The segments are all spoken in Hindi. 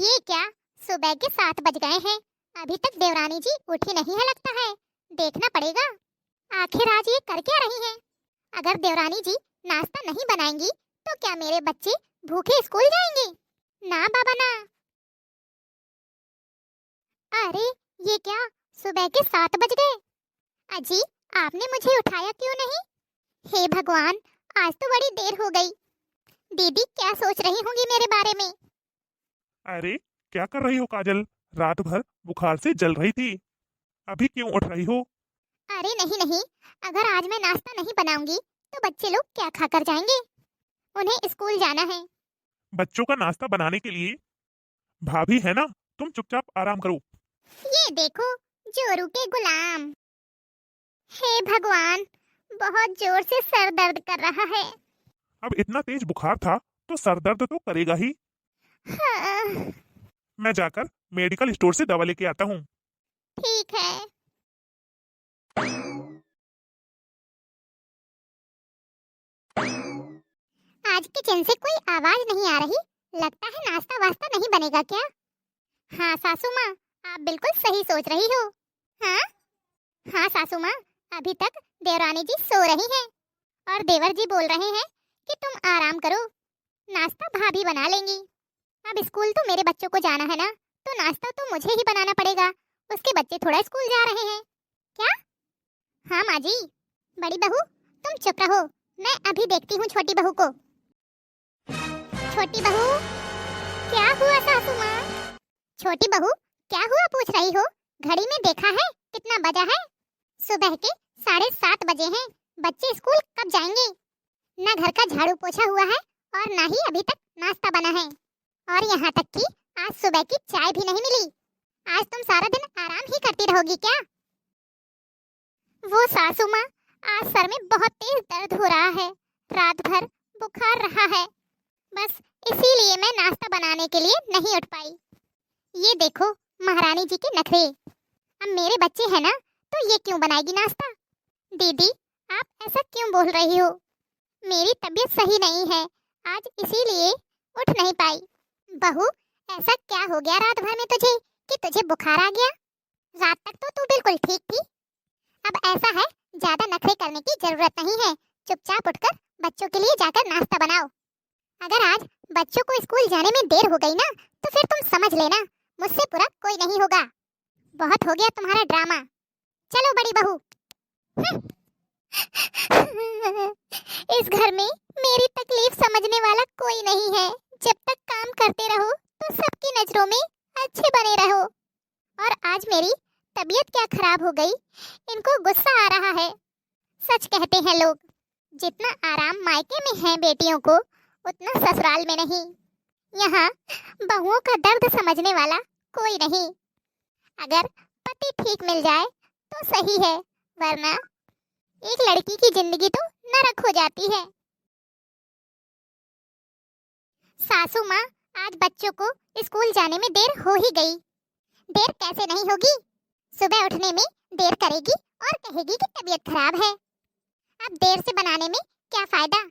ये क्या, सुबह के 7 बज गए हैं, अभी तक देवरानी जी उठी नहीं है लगता है। देखना पड़ेगा आखिर आज ये कर क्या रही हैं। अगर देवरानी जी नाश्ता नहीं बनाएंगी तो क्या मेरे बच्चे भूखे स्कूल जाएंगे? ना बाबा ना। अरे ये क्या, सुबह के 7 बज गए। अजी, आपने मुझे उठाया क्यों नहीं? हे भगवान, आज तो बड़ी देर हो गई। दीदी क्या सोच रही होंगी मेरे बारे में? अरे क्या कर रही हो काजल? रात भर बुखार से जल रही थी, अभी क्यों उठ रही हो? अरे नहीं नहीं, अगर आज मैं नाश्ता नहीं बनाऊंगी तो बच्चे लोग क्या खाकर जाएंगे? उन्हें स्कूल जाना है। बच्चों का नाश्ता बनाने के लिए भाभी है ना, तुम चुपचाप आराम करो। ये देखो, जोरू के गुलाम। हे भगवान, बहुत जोर से सर दर्द कर रहा है। अब इतना तेज बुखार था तो सर दर्द तो करेगा ही। हाँ, मैं जाकर मेडिकल स्टोर से दवा लेके आता हूँ। ठीक है। आज किचन से कोई आवाज नहीं आ रही, लगता है नाश्ता वास्ता नहीं बनेगा क्या? हाँ सासू माँ, आप बिल्कुल सही सोच रही हो। हाँ हाँ सासू माँ, अभी तक देवरानी जी सो रही हैं और देवर जी बोल रहे हैं कि तुम आराम करो, नाश्ता भाभी बना लेंगी। अब स्कूल तो मेरे बच्चों को जाना है ना, तो नाश्ता तो मुझे ही बनाना पड़ेगा। उसके बच्चे थोड़ा स्कूल जा रहे हैं क्या? हाँ माँ जी। बड़ी बहू तुम चुप रहो, मैं अभी देखती हूँ छोटी बहू को। छोटी बहू, क्या हुआ सासू माँ? छोटी बहू क्या हुआ पूछ रही हो? घड़ी में देखा है कितना बजा है? सुबह के 7:30 बजे हैं। बच्चे स्कूल कब जाएंगे? ना घर का झाड़ू पोछा हुआ है और ना ही अभी तक नाश्ता बना है, और यहाँ तक कि आज सुबह की चाय भी नहीं मिली। आज तुम सारा दिन आराम ही करती रहोगी क्या? वो सासू माँ, आज सर में बहुत तेज दर्द हो रहा है, रात भर बुखार रहा है, बस इसीलिए मैं नाश्ता बनाने के लिए नहीं उठ पाई। ये देखो महारानी जी के नखरे। अब मेरे बच्चे हैं ना, तो ये क्यों बनाएगी नाश्ता? दीदी आप ऐसा क्यों बोल रही हो? मेरी तबीयत सही नहीं है आज, इसीलिए उठ नहीं पाई। बहू, ऐसा क्या हो गया रात भर में तुझे कि तुझे बुखार आ गया? रात तक तो तू बिल्कुल ठीक थी। अब ऐसा है, ज्यादा नखरे करने की जरूरत नहीं है, चुपचाप उठकर बच्चों के लिए जाकर नाश्ता बनाओ। अगर आज बच्चों को स्कूल जाने में देर हो गई ना, तो फिर तुम समझ लेना मुझसे बुरा कोई नहीं होगा। बहुत हो गया तुम्हारा ड्रामा, चलो बड़ी बहू। इस घर में मेरी तकलीफ समझने वाला कोई नहीं है। जब तक काम करते रहो तो सबकी नजरों में अच्छे बने रहो, और आज मेरी तबीयत क्या खराब हो गई, इनको गुस्सा आ रहा है। सच कहते हैं लोग, जितना आराम मायके में है बेटियों को, उतना ससुराल में नहीं। यहाँ बहुओं का दर्द समझने वाला कोई नहीं। अगर पति ठीक मिल जाए तो सही है, वरना एक लड़की की जिंदगी तो नरक हो जाती है। सासू माँ, आज बच्चों को स्कूल जाने में देर हो ही गई। देर कैसे नहीं होगी? सुबह उठने में देर करेगी और कहेगी कि तबीयत खराब है। अब देर से बनाने में क्या फायदा?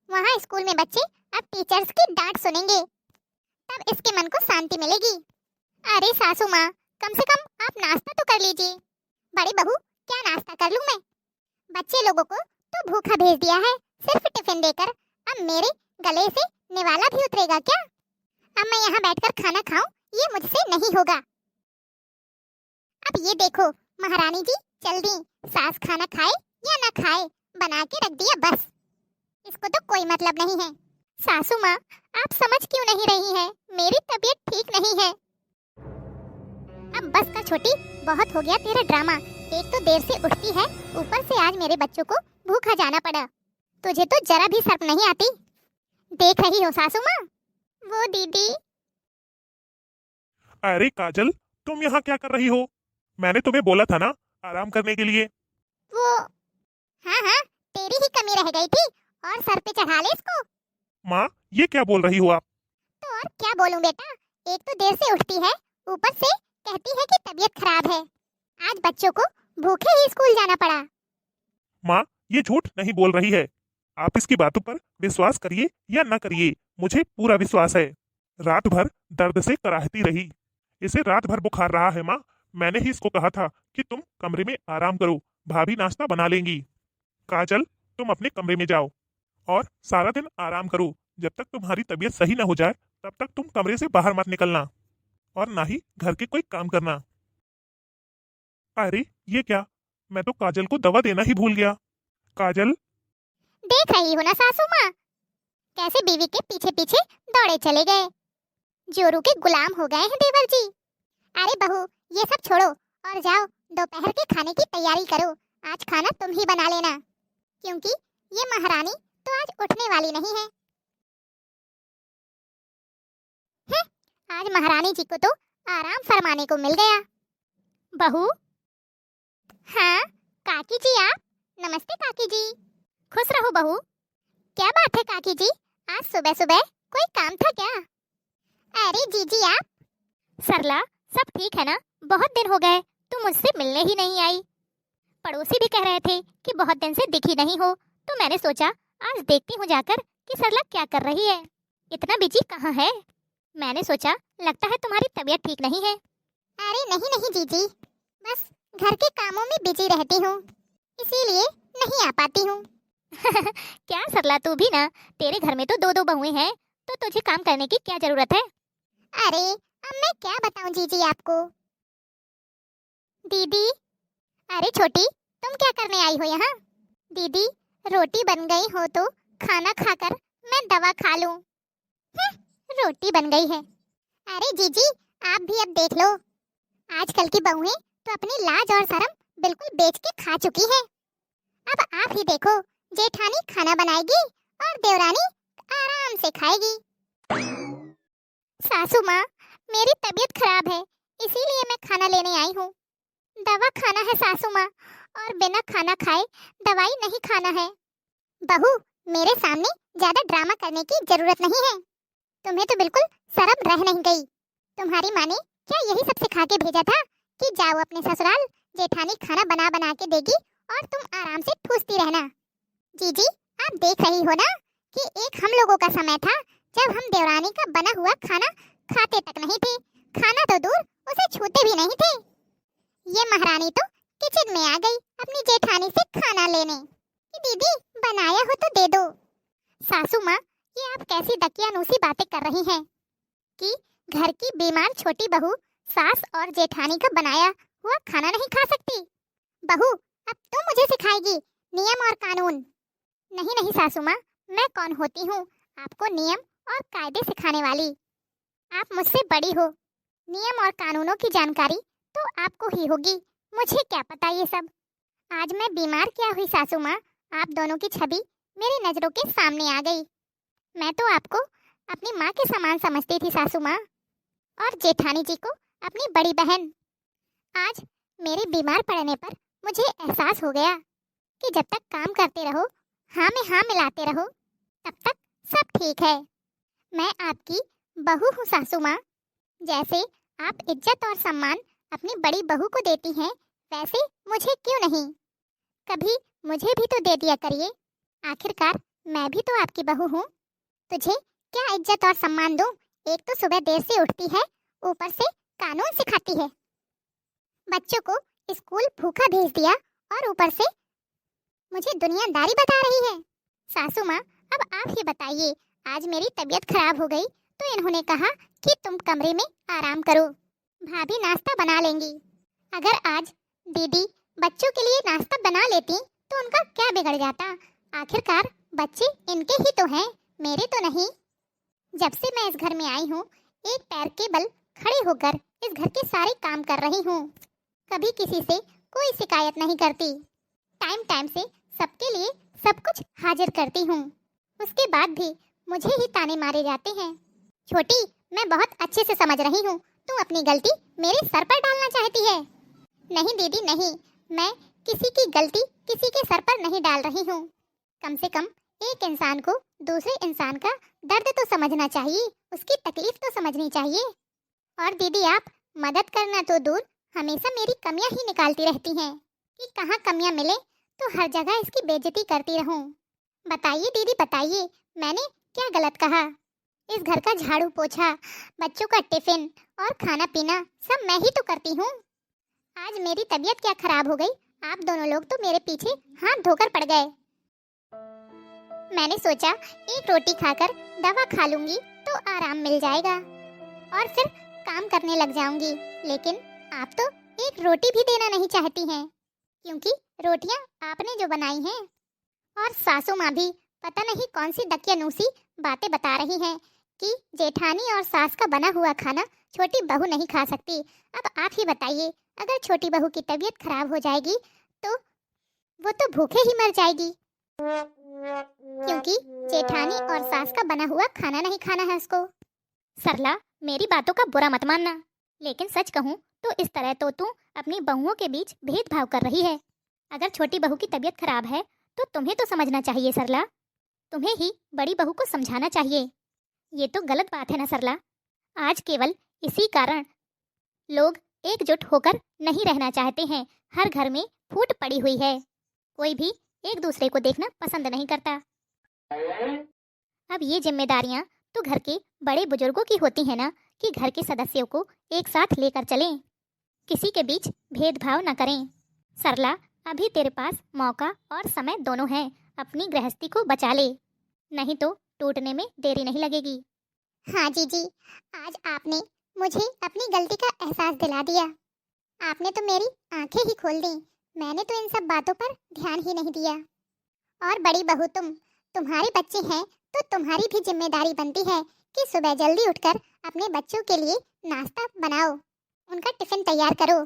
वहाँ स्कूल में बच्चे अब टीचर्स की डांट सुनेंगे, तब इसके मन को शांति मिलेगी। अरे सासू माँ, कम से कम आप नाश्ता तो कर लीजिए। बड़ी बहू, क्या नाश्ता कर लूँ मैं? बच्चे लोगों को तो भूखा भेज दिया है सिर्फ टिफिन देकर, अब मेरे गले से निवाला भी उतरेगा क्या? अब मैं यहाँ बैठकर खाना खाऊं, ये मुझसे नहीं होगा। अब ये देखो महारानी जी, जल्दी सास खाना खाए या ना खाए, बना के रख दिया बस, इसको तो कोई मतलब नहीं है। सासू माँ, आप समझ क्यों नहीं रही हैं? मेरी तबीयत ठीक नहीं है। अब बस कर छोटी, बहुत हो गया तेरा ड्रामा। एक तो देर से उठती है, ऊपर से आज मेरे बच्चों को भूखा जाना पड़ा। तुझे तो जरा भी शर्म नहीं आती। देख रही हो सासू माँ, वो दीदी। अरे काजल, तुम यहाँ क्या कर रही हो? मैंने तुम्हें बोला था ना आराम करने के लिए। वो हाँ हाँ, तेरी ही कमी रह गई थी, और सर पे चढ़ा ले इसको। माँ, ये क्या बोल रही हो आप? तो और क्या बोलूं बेटा, एक तो देर से उठती है, ऊपर से कहती है कि तबीयत खराब है। आज बच्चों को भूखे ही स्कूल जाना पड़ा। माँ, ये झूठ नहीं बोल रही है। आप इसकी बातों पर विश्वास करिए या ना करिए, मुझे पूरा विश्वास है। रात भर दर्द से कराहती रही। इसे रात भर बुखार रहा है माँ। मैंने ही इसको कहा था कि तुम कमरे में आराम करो, भाभी नाश्ता बना लेंगी। काजल, तुम अपने कमरे में जाओ और सारा दिन आराम करो। जब तक तुम्हारी तबीयत सही ना हो जाए तब तक तुम कमरे से बाहर मत निकलना और ना ही घर के कोई काम करना। अरे ये क्या, मैं तो काजल को दवा देना ही भूल गया। काजल, देख रही हो ना सासू माँ, कैसे बीवी के पीछे पीछे दौड़े चले गए। जोरू के गुलाम हो गए हैं देवर जी। अरे बहू, ये सब छोड़ो और जाओ दोपहर के खाने की तैयारी करो। आज खाना तुम ही बना लेना, क्योंकि ये महारानी तो आज उठने वाली नहीं है। आज महारानी जी को तो आराम फरमाने को मिल गया। बहू। हाँ काकी जी, आप? नमस्ते काकी जी। खुश रहो बहू। क्या बात है काकी जी, आज सुबह सुबह कोई काम था क्या? अरे जीजी आप। सरला, सब ठीक है ना? बहुत दिन हो गए, तुम मुझसे मिलने ही नहीं आई। पड़ोसी भी कह रहे थे कि बहुत दिन से दिखी नहीं हो, तो मैंने सोचा आज देखती हूँ जाकर कि सरला क्या कर रही है। इतना बिजी कहाँ है? मैंने सोचा लगता है तुम्हारी तबीयत ठीक नहीं है। अरे नहीं नहीं जीजी, बस घर के कामों में बिजी रहती हूँ, इसीलिए नहीं आ पाती हूँ। क्या सरला, तू भी ना, तेरे घर में तो दो दो बहुएं हैं, तो तुझे काम करने की क्या जरूरत है? अरे अब मैं क्या बताऊं जीजी आपको। दीदी। अरे छोटी, तुम क्या करने आई हो यहाँ? दीदी, रोटी बन गई हो तो खाना खाकर मैं दवा खा लूं। रोटी बन गई है? अरे जीजी आप भी अब देख लो, आजकल की बहुएं तो अपनी लाज और शर्म बिल्कुल बेच के खा चुकी है। अब आप ही देखो, जेठानी खाना बनाएगी और देवरानी आराम से खाएगी। सासू माँ, मेरी तबीयत खराब है, इसीलिए मैं खाना लेने आई हूँ। दवा खाना है सासू माँ, और बिना खाना खाए दवाई नहीं खाना है। बहू, मेरे सामने ज्यादा ड्रामा करने की जरूरत नहीं है। तुम्हें तो बिल्कुल शर्म रह नहीं गई। तुम्हारी माँ ने क्या यही सब सिखा के भेजा था कि जाओ अपने ससुराल, जेठानी खाना बना बना के देगी और तुम आराम से ठूसती रहना। जीजी आप देख रही हो ना कि एक हम लोगों का समय था जब हम देवरानी का बना हुआ खाना खाते तक नहीं थे, खाना तो दूर उसे छूते भी नहीं थे। ये महारानी तो किचन में आ गई अपनी जेठानी से खाना लेने कि दीदी बनाया हो तो दे दो। सासू माँ, ये आप कैसी दकियानूसी बातें कर रही हैं कि घर की बीमार छोटी बहू सास और जेठानी का बनाया हुआ खाना नहीं खा सकती। बहू, अब तो मुझे सिखाएगी नियम और कानून। नहीं नहीं सासू माँ, मैं कौन होती हूँ आपको नियम और कायदे सिखाने वाली? आप मुझसे बड़ी हो, नियम और कानूनों की जानकारी तो आपको ही होगी, मुझे क्या पता ये सब। आज मैं बीमार क्या हुई सासू माँ, आप दोनों की छवि मेरी नजरों के सामने आ गई। मैं तो आपको अपनी माँ के समान समझती थी सासू माँ, और जेठानी जी को अपनी बड़ी बहन। आज मेरे बीमार पड़ने पर मुझे एहसास हो गया कि जब तक काम करते रहो, हाँ में हाँ मिलाते रहो, तब तक सब ठीक है। मैं आपकी बहू हूँ सासू माँ। जैसे आप इज्जत और सम्मान अपनी बड़ी बहू को देती हैं, वैसे मुझे क्यों नहीं? कभी मुझे भी तो दे दिया करिए, आखिरकार मैं भी तो आपकी बहू हूँ। तुझे क्या इज्जत और सम्मान दूं? एक तो सुबह देर से उठती है, ऊपर से कानून सिखाती है, बच्चों को स्कूल भूखा भेज दिया और ऊपर से मुझे दुनियादारी बता रही है। सासू माँ, अब आप ही बताइए, आज मेरी तबीयत खराब हो गई तो इन्होंने कहा कि तुम कमरे में आराम करो, भाभी नाश्ता बना लेंगी। अगर आज दीदी बच्चों के लिए नाश्ता बना लेती तो उनका क्या बिगड़ जाता? आखिरकार बच्चे इनके ही तो हैं, मेरे तो नहीं। जब से मैं इस घर में आई हूँ, एक पैर के बल खड़े होकर इस घर के सारे काम कर रही हूँ, कभी किसी से कोई शिकायत नहीं करती, टाइम टाइम से सबके लिए सब कुछ हाजिर करती हूँ। उसके बाद भी मुझे ही ताने मारे जाते हैं। छोटी, मैं बहुत अच्छे से समझ रही हूँ, तू अपनी गलती मेरे सर पर डालना चाहती है। नहीं दीदी नहीं, मैं किसी की गलती किसी के सर पर नहीं डाल रही हूँ। कम से कम एक इंसान को दूसरे इंसान का दर्द तो समझना चाहिए, उसकी तकलीफ तो समझनी चाहिए। और दीदी आप मदद करना तो दूर, हमेशा मेरी कमियां ही निकालती रहती हैं कि कहाँ कमियां मिले तो हर जगह इसकी बेइज्जती करती रहूं। बताइए दीदी बताइए, मैंने क्या गलत कहा? इस घर का झाड़ू पोछा, बच्चों का टिफिन और खाना पीना सब मैं ही तो करती हूँ। आज मेरी तबीयत क्या खराब हो गई, आप दोनों लोग तो मेरे पीछे हाथ धोकर पड़ गए। मैंने सोचा एक रोटी खाकर दवा खा लूंगी तो आराम मिल जाएगा और फिर काम करने लग जाऊंगी, लेकिन आप तो एक रोटी भी देना नहीं चाहती हैं, क्योंकि रोटियां आपने जो बनाई हैं। और सासू माँ भी पता नहीं कौन सी दकियानूसी बातें बता रही हैं कि जेठानी और सास का बना हुआ खाना छोटी बहू नहीं खा सकती। अब आप ही बताइए, अगर छोटी बहू की तबीयत खराब हो जाएगी तो वो तो भूखे ही मर जाएगी, क्योंकि जेठानी और सास का बना हुआ खाना नहीं खाना है उसको। सरला, मेरी बातों का बुरा मत मानना, लेकिन सच कहूँ तो इस तरह तो तू अपनी बहुओं के बीच भेदभाव कर रही है। अगर छोटी बहू की तबीयत खराब है तो तुम्हें तो समझना चाहिए सरला, तुम्हें ही बड़ी बहू को समझाना चाहिए। ये तो गलत बात है ना सरला। आज केवल इसी कारण लोग एकजुट होकर नहीं रहना चाहते हैं। हर घर में फूट पड़ी हुई है, कोई भी एक दूसरे को देखना पसंद नहीं करता। अब ये जिम्मेदारियां तो घर के बड़े बुजुर्गों की होती है ना, कि घर के सदस्यों को एक साथ लेकर चलें, किसी के बीच भेदभाव न करें। सरला, अभी तेरे पास मौका और समय दोनों है, अपनी गृहस्थी को बचा ले, नहीं तो टूटने में देरी नहीं लगेगी। हाँ जीजी, आज आपने मुझे अपनी गलती का एहसास दिला दिया। आपने तो मेरी आंखें ही खोल दी, मैंने तो इन सब बातों पर ध्यान ही नहीं दिया। और बड़ी बहू, तुम्हारे बच्चे हैं तो तुम्हारी भी जिम्मेदारी बनती है कि सुबह जल्दी उठकर अपने बच्चों के लिए नाश्ता बनाओ, उनका टिफिन तैयार करो।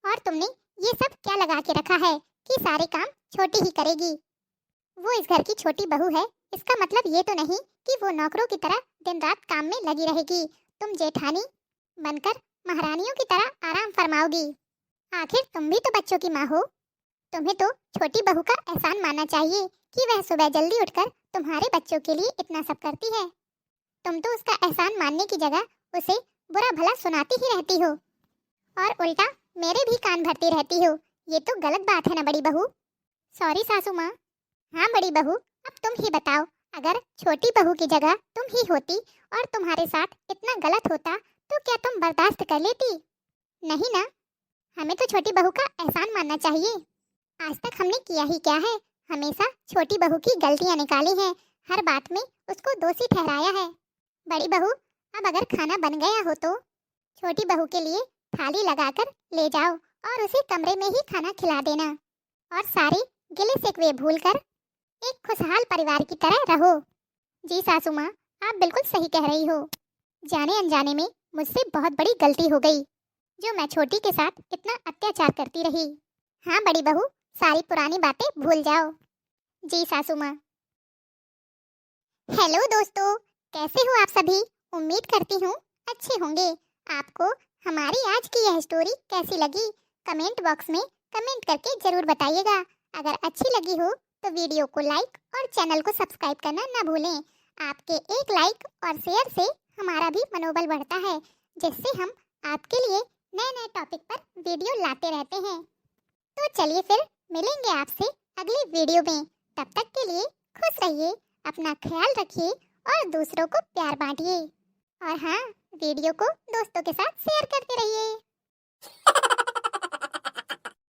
और तुमने ये सब क्या लगा के रखा है कि सारे काम छोटी ही करेगी? वो इस घर की छोटी बहू है, इसका मतलब ये तो नहीं कि वो नौकरों की तरह दिन रात काम में लगी रहेगी। तुम जेठानी बनकर महारानियों की तरह आराम फरमाओगी। आखिर तुम भी तो बच्चों की माँ हो, तुम्हें तो छोटी बहू का एहसान मानना चाहिए कि वह सुबह जल्दी उठकर तुम्हारे बच्चों के लिए इतना सब करती है। तुम तो उसका एहसान मानने की जगह उसे बुरा भला सुनाती ही रहती हो और उल्टा मेरे भी कान भरती रहती हो। ये तो गलत बात है ना बड़ी बहू। सॉरी सासू माँ। हाँ बड़ी बहू, अब तुम ही बताओ, अगर छोटी बहू की जगह तुम ही होती और तुम्हारे साथ इतना गलत होता तो क्या तुम बर्दाश्त कर लेती? नहीं ना। हमें तो छोटी बहू का एहसान मानना चाहिए। आज तक हमने किया ही क्या है, हमेशा छोटी बहू की गलतियां निकाली हैं, हर बात में उसको दोषी ठहराया है। बड़ी बहू, अब अगर खाना बन गया हो तो छोटी बहू के लिए थाली लगाकर ले जाओ और उसे कमरे में ही खाना खिला देना, और सारे गिले शिकवे भूलकर एक खुशहाल परिवार की तरह रहो। जी सासू माँ, आप बिल्कुल सही कह रही हो। जाने अनजाने में मुझसे बहुत बड़ी गलती हो गई, जो मैं छोटी के साथ इतना अत्याचार करती रही। हाँ बड़ी बहू, सारी पुरानी बातें भूल जाओ। जी सासू माँ। हेलो दोस्तों, कैसे हो आप सभी? उम्मीद करती हूँ अच्छे होंगे। आपको हमारी आज की यह स्टोरी कैसी लगी, कमेंट बॉक्स में कमेंट करके जरूर बताइएगा। अगर अच्छी लगी हो तो वीडियो को लाइक और चैनल को सब्सक्राइब करना ना भूलें। आपके एक लाइक और शेयर से हमारा भी मनोबल बढ़ता है, जिससे हम आपके लिए नए नए टॉपिक पर वीडियो लाते रहते हैं। तो चलिए फिर मिलेंगे आपसे अगली वीडियो में। तब तक के लिए खुश रहिए, अपना ख्याल रखिए और दूसरों को प्यार बांटिए। और हाँ, वीडियो को दोस्तों के साथ शेयर करते रहिए।